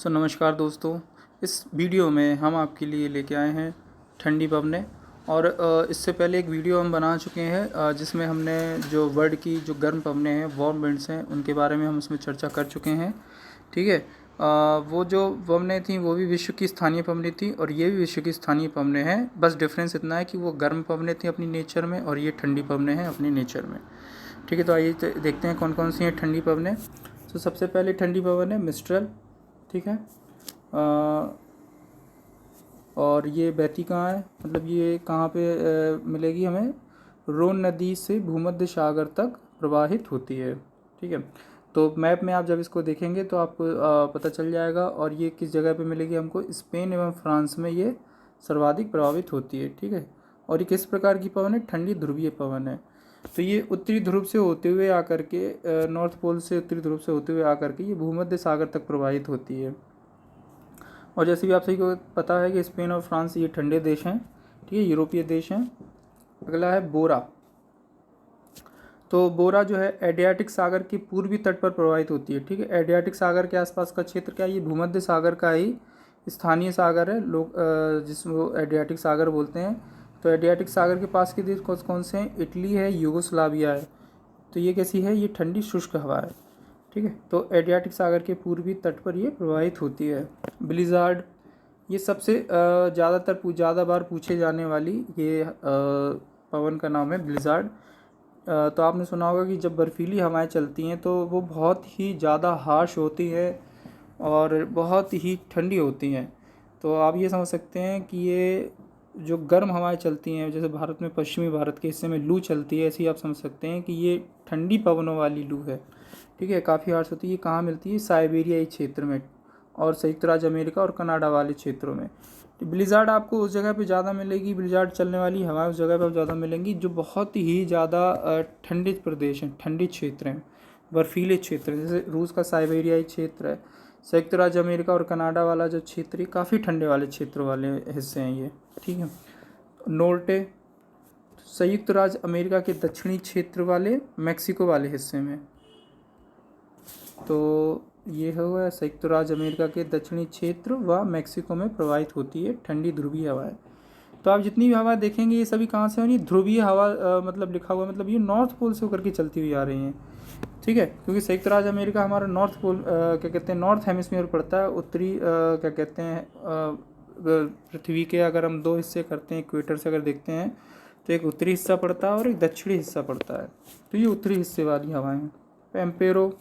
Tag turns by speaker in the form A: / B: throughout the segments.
A: नमस्कार दोस्तों। इस वीडियो में हम आपके लिए लेके आए हैं ठंडी पवनें। और इससे पहले एक वीडियो हम बना चुके हैं जिसमें हमने जो वर्ल्ड की जो गर्म पवनें हैं, वार्म विंड्स हैं, उनके बारे में हम उसमें चर्चा कर चुके हैं। ठीक है। वो जो पवनें थी वो भी विश्व की स्थानीय पवनें थी और ये भी विश्व की स्थानीय पवनें हैं। बस डिफरेंस इतना है कि वो गर्म पवनें थी अपनी नेचर में और ये ठंडी पवनें हैं अपनी नेचर में। ठीक है, तो आइए देखते हैं कौन कौन सी हैं ठंडी पवनें। तो सबसे पहले ठंडी पवन है मिस्ट्रल। ठीक है। और ये बहती कहाँ है, मतलब ये कहाँ पे मिलेगी हमें? रोन नदी से भूमध्य सागर तक प्रवाहित होती है। ठीक है। तो मैप में आप जब इसको देखेंगे तो आपको पता चल जाएगा। और ये किस जगह पे मिलेगी हमको? स्पेन एवं फ्रांस में ये सर्वाधिक प्रभावित होती है। ठीक है। और ये किस प्रकार की पवन है? ठंडी ध्रुवीय पवन है। तो ये उत्तरी ध्रुव से होते हुए आकर के नॉर्थ पोल से उत्तरी ध्रुव से होते हुए आकर के ये भूमध्य सागर तक प्रवाहित होती है। और जैसे भी आप सभी को पता है कि स्पेन और फ्रांस ये ठंडे देश हैं। ठीक है, यूरोपीय देश हैं। अगला है बोरा। तो बोरा जो है एडियाटिक सागर के पूर्वी तट पर प्रवाहित होती है। ठीक है। एडियाटिक सागर के आसपास का क्षेत्र क्या है? ये भूमध्य सागर का ही स्थानीय सागर है, लोग जिसको एडियाटिक सागर बोलते हैं। तो एडियाटिक सागर के पास के देश कौन कौन से हैं? इटली है, यूगोस्लाविया है। तो ये कैसी है? ये ठंडी शुष्क हवा है। ठीक है। तो एडियाटिक सागर के पूर्वी तट पर ये प्रवाहित होती है। ब्लिज़ार्ड, ये सबसे ज़्यादा बार पूछे जाने वाली ये पवन का नाम है ब्लिज़ार्ड। तो आपने सुना होगा कि जब बर्फ़ीली हवाएं चलती हैं तो वो बहुत ही ज़्यादा हार्श होती है और बहुत ही ठंडी होती हैं। तो आप ये समझ सकते हैं कि ये जो गर्म हवाएं चलती हैं, जैसे भारत में पश्चिमी भारत के हिस्से में लू चलती है, ऐसे ही आप समझ सकते हैं कि ये ठंडी पवनों वाली लू है। ठीक है, काफ़ी हार्श होती है। ये कहाँ मिलती है? साइबेरियाई क्षेत्र में और संयुक्त राज्य अमेरिका और कनाडा वाले क्षेत्रों में। तो ब्लिज़ार्ड आपको उस जगह पे ज़्यादा मिलेगी, ब्लिज़ार्ड चलने वाली हवाएं उस जगह पर ज़्यादा मिलेंगी जो बहुत ही ज़्यादा ठंडे प्रदेश हैं, ठंडी क्षेत्र हैं, बर्फीले क्षेत्र हैं। जैसे रूस का साइबेरियाई क्षेत्र है, संयुक्त राज्य अमेरिका और कनाडा वाला जो क्षेत्र है काफ़ी ठंडे वाले क्षेत्र वाले हिस्से हैं ये। ठीक है। नोर्टे, संयुक्त राज्य अमेरिका के दक्षिणी क्षेत्र वाले मैक्सिको वाले हिस्से में। तो ये हुआ संयुक्त राज्य अमेरिका के दक्षिणी क्षेत्र व मैक्सिको में प्रवाहित होती है ठंडी ध्रुवीय हवाएं। तो आप जितनी भी हवा देखेंगे ये सभी कहाँ से होनी? ध्रुवीय हवा मतलब लिखा हुआ, मतलब ये नॉर्थ पोल से होकर के चलती हुई आ रही हैं। ठीक है, क्योंकि संयुक्त राज्य अमेरिका हमारा नॉर्थ पोल क्या कहते हैं, नॉर्थ हेमिस्फीयर पड़ता है। उत्तरी क्या कहते हैं पृथ्वी के अगर हम दो हिस्से करते हैं इक्वेटर से अगर देखते हैं तो एक उत्तरी हिस्सा पड़ता है और एक दक्षिणी हिस्सा पड़ता है। तो ये उत्तरी हिस्से वाली हवाएं हैं। पेम्पेरो,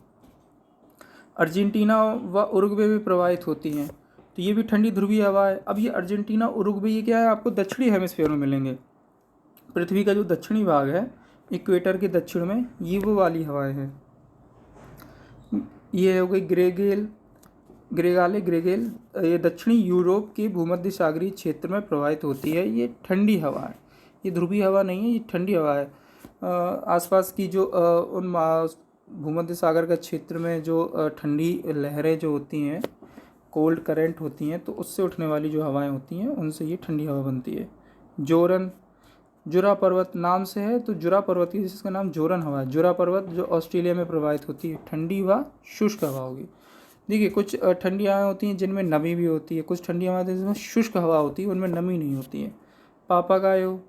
A: अर्जेंटीना व उरुग्वे भी प्रवाहित होती हैं। तो ये भी ठंडी ध्रुवीय हवा है। अब ये अर्जेंटीना उरुग्वे ये क्या है? आपको दक्षिणी हेमिस्फीयर में मिलेंगे। पृथ्वी का जो दक्षिणी भाग है इक्वेटर के दक्षिण में, ये वो वाली हवाएं हैं। ये हो गई ग्रेगेल, ये दक्षिणी यूरोप के भूमध्य सागरीय क्षेत्र में प्रवाहित होती है। ये ठंडी हवा है, ये ध्रुवीय हवा नहीं है, ये ठंडी हवा है। आसपास की जो उन भूमध्य सागर का क्षेत्र में जो ठंडी लहरें जो होती हैं, कोल्ड करंट होती हैं, तो उससे उठने वाली जो हवाएं होती हैं उनसे ये ठंडी हवा बनती है। जोरन, जुरा पर्वत नाम से है तो जुरा पर्वत की जिसका नाम जोरन हवा है। जुरा पर्वत जो ऑस्ट्रेलिया में प्रवाहित होती है, ठंडी व शुष्क हवा होगी। देखिए कुछ ठंडी हवाएं होती हैं जिनमें नमी भी होती है, कुछ ठंडी हवाएं जिसमें शुष्क हवा होती है, उनमें नमी नहीं होती है। पापागायो,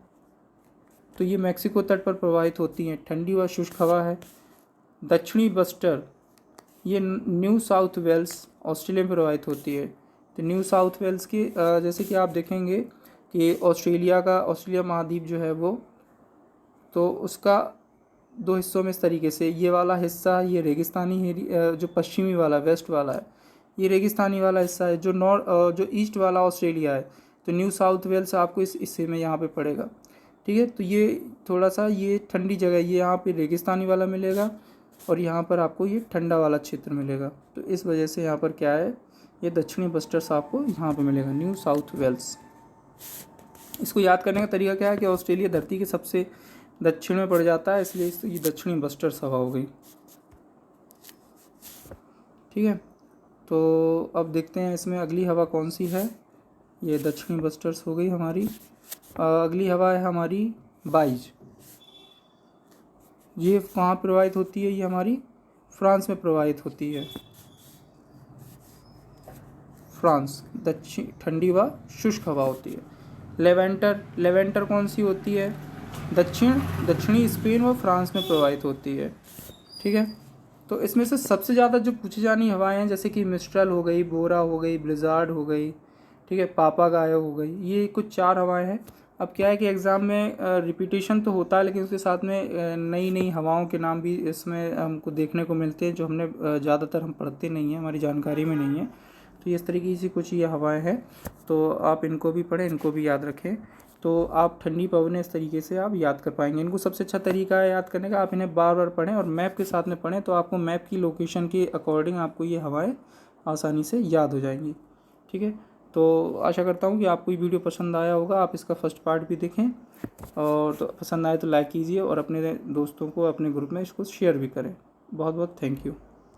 A: तो ये मैक्सिको तट पर प्रवाहित होती हैं, ठंडी व शुष्क हवा है। दक्षिणी बस्टर, ये न्यू साउथ वेल्स ऑस्ट्रेलिया में प्रवाहित होती है। तो न्यू साउथ वेल्स की जैसे कि आप देखेंगे कि ऑस्ट्रेलिया महाद्वीप जो है वो, तो उसका दो हिस्सों में इस तरीके से, ये वाला हिस्सा ये रेगिस्तानी जो पश्चिमी वाला वेस्ट वाला है ये रेगिस्तानी वाला हिस्सा है। जो ईस्ट वाला ऑस्ट्रेलिया है, तो न्यू साउथ वेल्स आपको इस हिस्से में यहाँ पे पड़ेगा। ठीक है। तो ये थोड़ा सा ये ठंडी जगह, ये यहाँ पे रेगिस्तानी वाला मिलेगा और यहाँ पर आपको ये ठंडा वाला क्षेत्र मिलेगा। तो इस वजह से यहाँ पर क्या है, ये दक्षिणी बस्टर्स आपको यहाँ पर मिलेगा, न्यू साउथ वेल्स। इसको याद करने का तरीका क्या है कि ऑस्ट्रेलिया धरती के सबसे दक्षिण में पड़ जाता है, इसलिए ये दक्षिणी बस्टर्स हवा हो गई। ठीक है। तो अब देखते हैं इसमें अगली हवा कौन सी है। ये दक्षिणी बस्टर्स हो गई हमारी। अगली हवा है हमारी बाइज। ये कहाँ प्रवाहित होती है? ये हमारी फ्रांस में प्रवाहित होती है। फ्रांस, दक्षिण ठंडी व शुष्क हवा होती है। लेवेंटर कौन सी होती है? दक्षिणी स्पेन व फ्रांस में प्रवाहित होती है। ठीक है, तो इसमें से सबसे ज़्यादा जो पूछी जानी हवाएं हैं, जैसे कि मिस्ट्रल हो गई, बोरा हो गई, ब्लिज़ार्ड हो गई, ठीक है, पापागायो हो गई, ये कुछ 4 हवाएं हैं। अब क्या है कि एग्ज़ाम में रिपीटेशन तो होता है, लेकिन उसके साथ में नई नई हवाओं के नाम भी इसमें हमको देखने को मिलते हैं, जो हमने ज़्यादातर हम पढ़ते नहीं हैं, हमारी जानकारी में नहीं है। तो इस तरीके से कुछ ये हवाएं हैं, तो आप इनको भी पढ़ें, इनको भी याद रखें। तो आप ठंडी पवनें इस तरीके से आप याद कर पाएंगे। इनको सबसे अच्छा तरीका है याद करने का, आप इन्हें बार बार पढ़ें और मैप के साथ में पढ़ें, तो आपको मैप की लोकेशन के अकॉर्डिंग आपको ये हवाएं आसानी से याद हो जाएंगी। ठीक है, तो आशा करता हूँ कि आपको ये वीडियो पसंद आया होगा। आप इसका फर्स्ट पार्ट भी देखें, और तो पसंद आए तो लाइक कीजिए और अपने दोस्तों को अपने ग्रुप में इसको शेयर भी करें। बहुत बहुत थैंक यू।